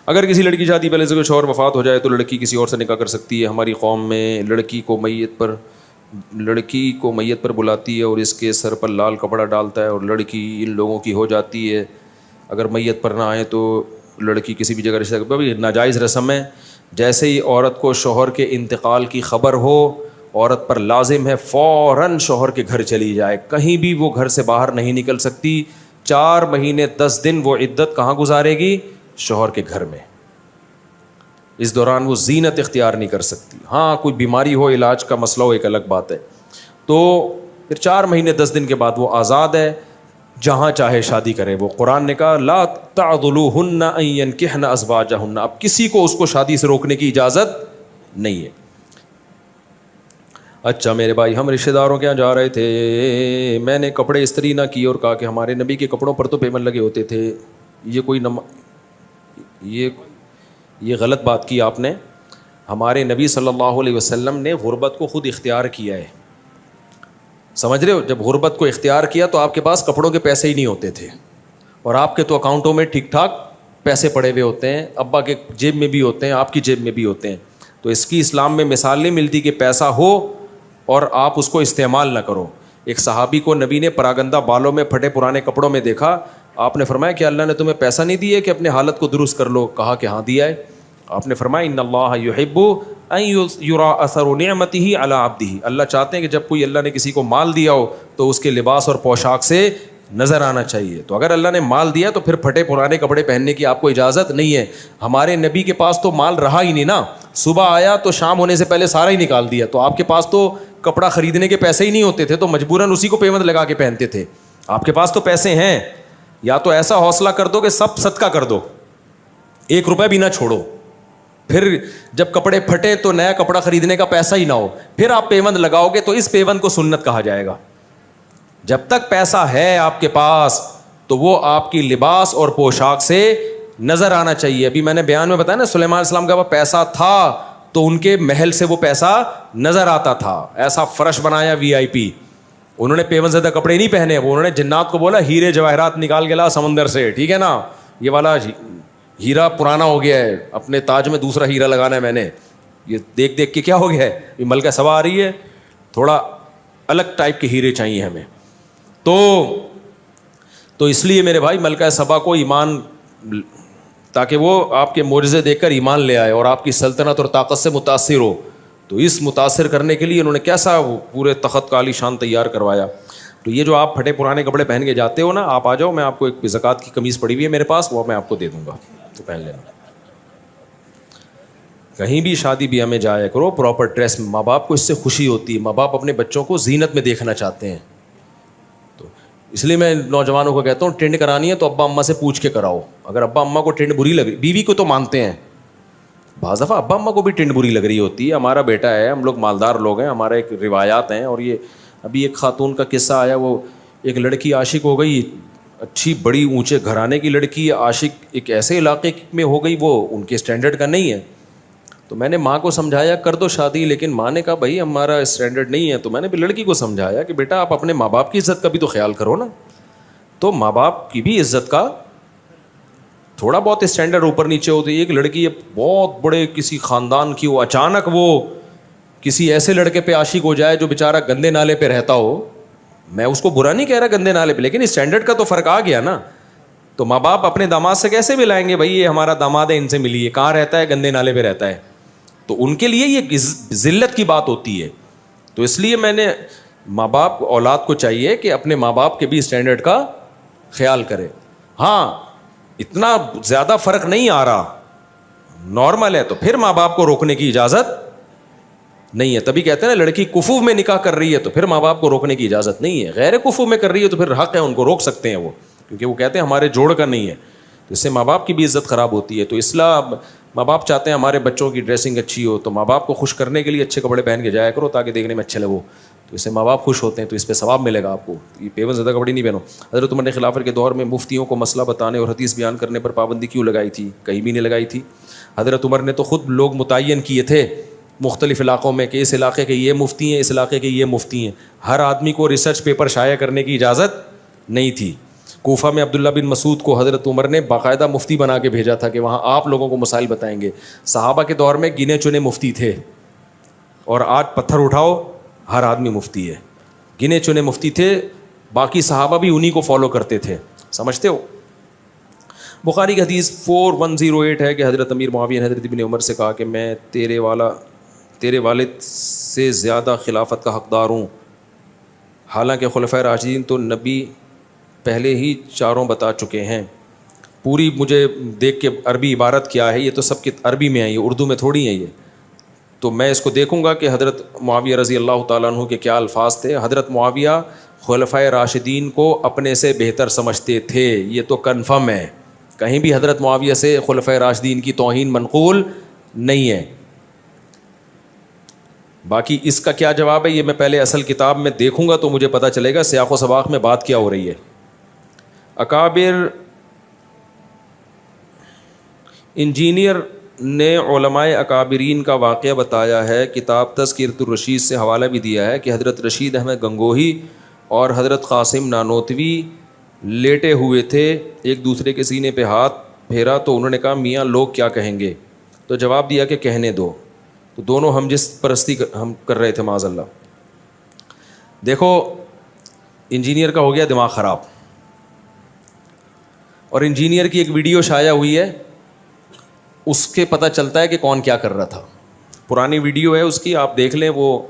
اگر کسی لڑکی شادی پہلے سے کوئی شوہر وفات ہو جائے تو لڑکی کسی اور سے نکاح کر سکتی ہے. ہماری قوم میں لڑکی کو میت پر بلاتی ہے اور اس کے سر پر لال کپڑا ڈالتا ہے اور لڑکی ان لوگوں کی ہو جاتی ہے. اگر میت پر نہ آئے تو لڑکی کسی بھی جگہ رشتہ ناجائز رسم ہے. جیسے ہی عورت کو شوہر کے انتقال کی خبر ہو, عورت پر لازم ہے فوراً شوہر کے گھر چلی جائے. کہیں بھی وہ گھر سے باہر نہیں نکل سکتی. 4 مہینے 10 دن وہ عدت کہاں گزارے گی؟ شوہر کے گھر میں. اس دوران وہ زینت اختیار نہیں کر سکتی. ہاں کوئی بیماری ہو, علاج کا مسئلہ ہو, ایک الگ بات ہے. تو پھر 4 مہینے 10 دن کے بعد وہ آزاد ہے, جہاں چاہے شادی کرے. وہ قرآن نے کہا لا تعضلوہن ان ینکحن ازواجہن, اب کسی کو اس کو شادی سے روکنے کی اجازت نہیں ہے. اچھا میرے بھائی, ہم رشتہ داروں کے یہاں جا رہے تھے, میں نے کپڑے استری نہ کیے اور کہا کہ ہمارے نبی کے کپڑوں پر تو پیمن لگے ہوتے تھے. یہ غلط بات کی آپ نے. ہمارے نبی صلی اللہ علیہ وسلم نے غربت کو خود اختیار کیا ہے, سمجھ رہے ہو؟ جب غربت کو اختیار کیا تو آپ کے پاس کپڑوں کے پیسے ہی نہیں ہوتے تھے, اور آپ کے تو اکاؤنٹوں میں ٹھیک ٹھاک پیسے پڑے ہوئے ہوتے ہیں, ابا کے جیب میں بھی ہوتے ہیں, آپ کی جیب میں بھی ہوتے ہیں. تو اس کی اسلام میں مثال نہیں ملتی کہ پیسہ ہو اور آپ اس کو استعمال نہ کرو. ایک صحابی کو نبی نے پراگندہ بالوں میں پھٹے پرانے کپڑوں میں دیکھا. آپ نے فرمایا کہ اللہ نے تمہیں پیسہ نہیں دیا کہ اپنے حالت کو درست کر لو؟ کہا کہ ہاں دیا ہے. آپ نے فرمایا ان اللہ یحب ان یرا اثر نعمتہ علی عبدہ, اللہ چاہتے ہیں کہ جب کوئی اللہ نے کسی کو مال دیا ہو تو اس کے لباس اور پوشاک سے نظر آنا چاہیے. تو اگر اللہ نے مال دیا تو پھر پھٹے پرانے کپڑے پہننے کی آپ کو اجازت نہیں ہے. ہمارے نبی کے پاس تو مال رہا ہی نہیں نا, صبح آیا تو شام ہونے سے پہلے سارا ہی نکال دیا. تو آپ کے پاس تو کپڑا خریدنے کے پیسے ہی نہیں ہوتے تھے, تو مجبوراً اسی کو پیمند لگا کے پہنتے تھے. آپ کے پاس تو پیسے ہیں, یا تو ایسا حوصلہ کر دو کہ سب صدقہ کر دو, 1 روپے بھی نہ چھوڑو. پھر جب کپڑے پھٹے تو نیا کپڑا خریدنے کا پیسہ ہی نہ ہو, پھر آپ پیوند لگاؤ گے تو اس پیوند کو سنت کہا جائے گا. جب تک پیسہ ہے آپ کے پاس تو وہ آپ کی لباس اور پوشاک سے نظر آنا چاہیے. ابھی میں نے بیان میں بتایا نا, سلیمان علیہ السلام کا وہ پیسہ تھا تو ان کے محل سے وہ پیسہ نظر آتا تھا. ایسا فرش بنایا VIP, انہوں نے پیوند زدہ کپڑے نہیں پہنے. وہ انہوں نے جنات کو بولا ہیرے جواہرات نکال کے لا سمندر سے, ٹھیک ہے نا, یہ والا ہیرا پرانا ہو گیا ہے, اپنے تاج میں دوسرا ہیرا لگانا ہے میں نے. یہ دیکھ دیکھ کے کیا ہو گیا ہے, یہ ملکہ سبا آ رہی ہے, تھوڑا الگ ٹائپ کے ہیرے چاہیے ہمیں. تو اس لیے میرے بھائی ملکہ سبا کو ایمان, تاکہ وہ آپ کے معجزے دیکھ کر ایمان لے آئے اور آپ کی سلطنت اور طاقت سے متاثر ہو. تو اس متاثر کرنے کے لیے انہوں نے کیسا پورے تخت کا عالی شان تیار کروایا. تو یہ جو آپ پھٹے پرانے کپڑے پہن کے جاتے ہو نا, آپ آ جاؤ, میں آپ کو ایک زکوٰۃ کی قمیص پڑی ہوئی ہے میرے پاس, وہ میں آپ کو دے دوں گا, تو پہن لینا. کہیں بھی شادی بیاہ میں جایا کرو پراپر ڈریس میں, ماں باپ کو اس سے خوشی ہوتی ہے. ماں باپ اپنے بچوں کو زینت میں دیکھنا چاہتے ہیں. تو اس لیے میں نوجوانوں کو کہتا ہوں ٹرینڈ کرانی ہے تو ابا اماں سے پوچھ کے کراؤ. اگر ابا اماں کو ٹرینڈ بری لگ رہی, بیوی کو تو مانتے ہیں, بعض دفعہ ابا اماں کو بھی ٹرینڈ بری لگ رہی ہوتی ہے. ہمارا بیٹا ہے, ہم لوگ مالدار لوگ ہیں, ہمارے ایک روایات ہیں. اور یہ ابھی ایک خاتون کا قصہ آیا, وہ ایک لڑکی عاشق ہو گئی, اچھی بڑی اونچے گھرانے کی لڑکی, عاشق ایک ایسے علاقے میں ہو گئی وہ ان کے اسٹینڈرڈ کا نہیں ہے. تو میں نے ماں کو سمجھایا کر دو شادی, لیکن ماں نے کہا بھائی ہمارا اسٹینڈرڈ نہیں ہے. تو میں نے بھی لڑکی کو سمجھایا کہ بیٹا آپ اپنے ماں باپ کی عزت کا بھی تو خیال کرو نا. تو ماں باپ کی بھی عزت کا تھوڑا بہت اسٹینڈرڈ اوپر نیچے ہوتی ہے. ایک لڑکی بہت بڑے کسی خاندان کی, وہ اچانک وہ کسی ایسے لڑکے پہ عاشق ہو جائے جو بیچارہ گندے نالے پہ رہتا ہو. میں اس کو برا نہیں کہہ رہا گندے نالے پہ, لیکن اسٹینڈرڈ کا تو فرق آ گیا نا. تو ماں باپ اپنے داماد سے کیسے ملائیں گے, بھائی یہ ہمارا داماد ہے ان سے ملیے, کہاں رہتا ہے, گندے نالے پہ رہتا ہے. تو ان کے لیے یہ ذلت کی بات ہوتی ہے. تو اس لیے میں نے ماں باپ اولاد کو چاہیے کہ اپنے ماں باپ کے بھی اسٹینڈرڈ کا خیال کرے. ہاں اتنا زیادہ فرق نہیں آ رہا, نارمل ہے, تو پھر ماں باپ کو روکنے کی اجازت نہیں ہے. تبھی کہتے ہیں نا لڑکی کفو میں نکاح کر رہی ہے تو پھر ماں باپ کو روکنے کی اجازت نہیں ہے. غیر کفو میں کر رہی ہے تو پھر حق ہے, ان کو روک سکتے ہیں وہ, کیونکہ وہ کہتے ہیں ہمارے جوڑ کا نہیں ہے. تو اس سے ماں باپ کی بھی عزت خراب ہوتی ہے. تو اسلام, ماں باپ چاہتے ہیں ہمارے بچوں کی ڈریسنگ اچھی ہو, تو ماں باپ کو خوش کرنے کے لیے اچھے کپڑے پہن کے جایا کرو تاکہ دیکھنے میں اچھے لگو. تو اس سے ماں باپ خوش ہوتے ہیں, تو اس پہ ثواب ملے گا آپ کو. یہ پیون زدہ کپڑے نہیں پہنو. حضرت عمر نے خلافت کے دور میں مفتیوں کو مسئلہ بتانے اور حدیث بیان کرنے پر پابندی کیوں لگائی تھی؟ کہیں بھی نہیں لگائی تھی. حضرت عمر نے تو خود لوگ متعین کیے تھے مختلف علاقوں میں کہ اس علاقے کے یہ مفتی ہیں, اس علاقے کے یہ مفتی ہیں. ہر آدمی کو ریسرچ پیپر شائع کرنے کی اجازت نہیں تھی. کوفہ میں عبداللہ بن مسعود کو حضرت عمر نے باقاعدہ مفتی بنا کے بھیجا تھا کہ وہاں آپ لوگوں کو مسائل بتائیں گے. صحابہ کے دور میں گنے چنے مفتی تھے, اور آج پتھر اٹھاؤ ہر آدمی مفتی ہے. گنے چنے مفتی تھے, باقی صحابہ بھی انہی کو فالو کرتے تھے. سمجھتے ہو؟ بخاری کی حدیث 4108 ہے کہ حضرت امیر معاویہ نے حضرت ابن عمر سے کہا کہ میں تیرے والد سے زیادہ خلافت کا حقدار ہوں. حالانکہ خلفائے راشدین تو نبی پہلے ہی چاروں بتا چکے ہیں. پوری مجھے دیکھ کے عربی عبارت کیا ہے, یہ تو سب کی عربی میں ہے, یہ اردو میں تھوڑی ہیں یہ. تو میں اس کو دیکھوں گا کہ حضرت معاویہ رضی اللہ تعالیٰ عنہ کے کیا الفاظ تھے. حضرت معاویہ خلفائے راشدین کو اپنے سے بہتر سمجھتے تھے, یہ تو کنفرم ہے. کہیں بھی حضرت معاویہ سے خلفائے راشدین کی توہین منقول نہیں ہے. باقی اس کا کیا جواب ہے یہ میں پہلے اصل کتاب میں دیکھوں گا تو مجھے پتہ چلے گا سیاق و سباق میں بات کیا ہو رہی ہے. اکابر انجینئر نے علماء اکابرین کا واقعہ بتایا ہے. کتاب تذکرۃ الرشید سے حوالہ بھی دیا ہے کہ حضرت رشید احمد گنگوہی اور حضرت قاسم نانوتوی لیٹے ہوئے تھے, ایک دوسرے کے سینے پہ ہاتھ پھیرا تو انہوں نے کہا میاں لوگ کیا کہیں گے, تو جواب دیا کہ کہنے دو. تو دونوں ہم جس پرستی ہم کر رہے تھے معاذ اللہ. دیکھو انجینئر کا ہو گیا دماغ خراب, اور انجینئر کی ایک ویڈیو شائع ہوئی ہے, اس کے پتہ چلتا ہے کہ کون کیا کر رہا تھا. پرانی ویڈیو ہے اس کی, آپ دیکھ لیں. وہ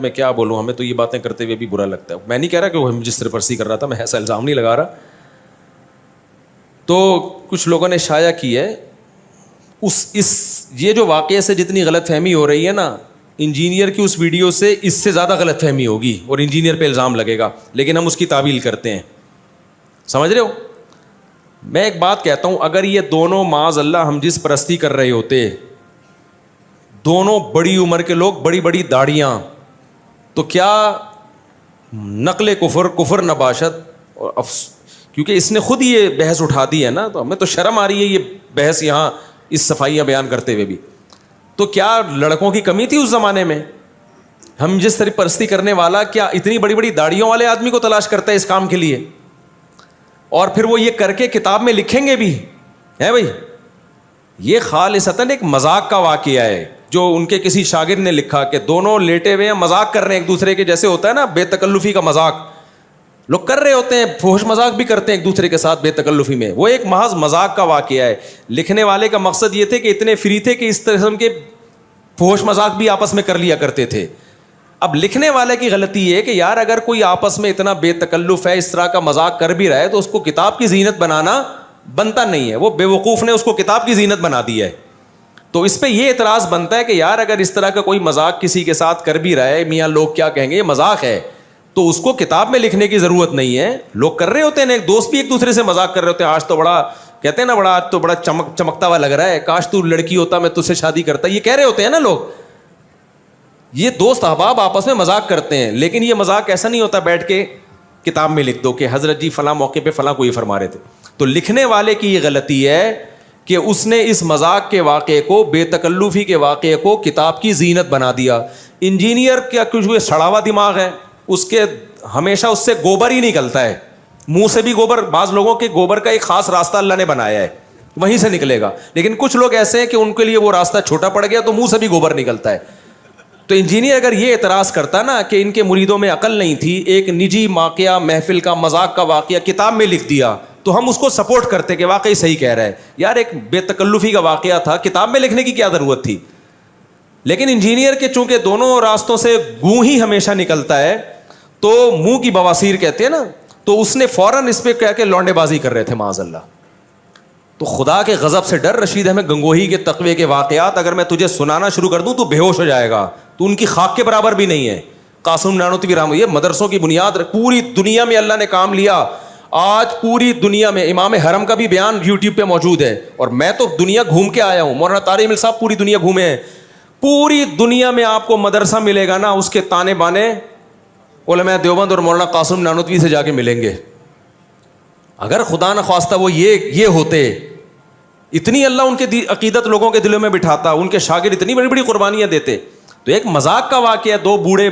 میں کیا بولوں, ہمیں تو یہ باتیں کرتے ہوئے بھی برا لگتا ہے. میں نہیں کہہ رہا کہ وہ جس طرح پرسی کر رہا تھا, میں ایسا الزام نہیں لگا رہا. تو کچھ لوگوں نے شائع کی ہے یہ جو واقعے سے جتنی غلط فہمی ہو رہی ہے نا, انجینئر کی اس ویڈیو سے اس سے زیادہ غلط فہمی ہوگی اور انجینئر پہ الزام لگے گا, لیکن ہم اس کی تعویل کرتے ہیں. سمجھ رہے ہو؟ میں ایک بات کہتا ہوں, اگر یہ دونوں معاذ اللہ ہم جس پرستی کر رہے ہوتے, دونوں بڑی عمر کے لوگ, بڑی بڑی داڑیاں, تو کیا نقل کفر نباشت. اور کیونکہ اس نے خود یہ بحث اٹھا دی ہے نا, تو ہمیں تو شرم آ رہی ہے یہ بحث یہاں اس صفائیاں بیان کرتے ہوئے بھی. تو کیا لڑکوں کی کمی تھی اس زمانے میں؟ ہم جس طرح پرستی کرنے والا کیا اتنی بڑی بڑی داڑیوں والے آدمی کو تلاش کرتا ہے اس کام کے لیے, اور پھر وہ یہ کر کے کتاب میں لکھیں گے بھی ہے بھائی. یہ خالصتاً ایک مذاق کا واقعہ ہے جو ان کے کسی شاگرد نے لکھا کہ دونوں لیٹے ہوئے ہیں, مذاق کر رہے ہیں ایک دوسرے کے, جیسے ہوتا ہے نا بے تکلفی کا مذاق لوگ کر رہے ہوتے ہیں, فحش مذاق بھی کرتے ہیں ایک دوسرے کے ساتھ بے تکلفی میں. وہ ایک محض مذاق کا واقعہ ہے. لکھنے والے کا مقصد یہ تھے کہ اتنے فری تھے کہ اس قسم کے فحش مذاق بھی آپس میں کر لیا کرتے تھے. اب لکھنے والے کی غلطی ہے کہ یار اگر کوئی آپس میں اتنا بے تکلف ہے, اس طرح کا مذاق کر بھی رہا ہے, تو اس کو کتاب کی زینت بنانا بنتا نہیں ہے. وہ بے وقوف نے اس کو کتاب کی زینت بنا دی ہے. تو اس پہ یہ اعتراض بنتا ہے کہ یار اگر اس طرح کا کوئی مذاق کسی کے ساتھ کر بھی رہا ہے, میاں لوگ کیا کہیں گے, یہ مذاق ہے, تو اس کو کتاب میں لکھنے کی ضرورت نہیں ہے. لوگ کر رہے ہوتے ہیں, ایک دوست بھی ایک دوسرے سے مذاق کر رہے ہوتے ہیں, آج تو بڑا کہتے ہیں نا, بڑا آج تو بڑا چمکتا ہوا لگ رہا ہے, کاش تو لڑکی ہوتا میں تجھ سے شادی کرتا, یہ کہہ رہے ہوتے ہیں نا لوگ. یہ دوست احباب آپس میں مذاق کرتے ہیں, لیکن یہ مذاق ایسا نہیں ہوتا بیٹھ کے کتاب میں لکھ دو کہ حضرت جی فلاں موقع پہ فلاں کو یہ فرما رہے تھے. تو لکھنے والے کی یہ غلطی ہے کہ اس نے اس مذاق کے واقعے کو, بے تکلفی کے واقعے کو کتاب کی زینت بنا دیا. انجینئر کیا کچھ سڑا ہوا دماغ ہے, اس کے ہمیشہ اس سے گوبر ہی نکلتا ہے, منہ سے بھی گوبر. بعض لوگوں کے گوبر کا ایک خاص راستہ اللہ نے بنایا ہے, وہیں سے نکلے گا. لیکن کچھ لوگ ایسے ہیں کہ ان کے لیے وہ راستہ چھوٹا پڑ گیا تو منہ سے بھی گوبر نکلتا ہے. تو انجینئر اگر یہ اعتراض کرتا نا کہ ان کے مریدوں میں عقل نہیں تھی, ایک نجی واقعہ, محفل کا مذاق کا واقعہ کتاب میں لکھ دیا, تو ہم اس کو سپورٹ کرتے کہ واقعی صحیح کہہ رہا ہے. یار ایک بے تکلفی کا واقعہ تھا, کتاب میں لکھنے کی کیا ضرورت تھی. لیکن انجینئر کے چونکہ دونوں راستوں سے گوں ہی ہمیشہ نکلتا ہے, تو منہ کی بواسیر کہتے ہیں نا, تو اس نے فوراً اس پہ کہہ کے لونڈے بازی کر رہے تھے معاذ اللہ. تو خدا کے غضب سے ڈر. رشید احمد گنگوہی کے تقوی کے واقعات اگر میں تجھے سنانا شروع کر دوں تو بے ہوش ہو جائے گا, تو ان کی خاک کے برابر بھی نہیں ہے. قاسم نانوتوی رحمہ, یہ مدرسوں کی بنیاد, پوری دنیا میں اللہ نے کام لیا. آج پوری دنیا میں امام حرم کا بھی بیان یوٹیوب پہ موجود ہے, اور میں تو دنیا گھوم کے آیا ہوں. مولانا طارق مل صاحب پوری دنیا گھومے ہیں. پوری دنیا میں آپ کو مدرسہ ملے گا نا, اس کے تانے بانے علماء دیوبند اور مولانا قاسم نانوتوی سے جا کے ملیں گے. اگر خدا نہ خواستہ وہ یہ ہوتے, اتنی اللہ ان کے عقیدت لوگوں کے دلوں میں بٹھاتا, ان کے شاگرد اتنی بڑی بڑی قربانیاں دیتے. تو ایک مذاق کا واقعہ, دو بوڑھے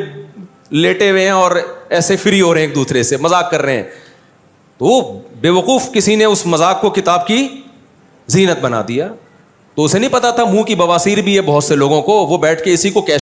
لیٹے ہوئے ہیں اور ایسے فری ہو رہے ہیں, ایک دوسرے سے مذاق کر رہے ہیں. تو وہ بیوقوف کسی نے اس مذاق کو کتاب کی زینت بنا دیا. تو اسے نہیں پتا تھا منہ کی بواسیر بھی ہے بہت سے لوگوں کو, وہ بیٹھ کے اسی کو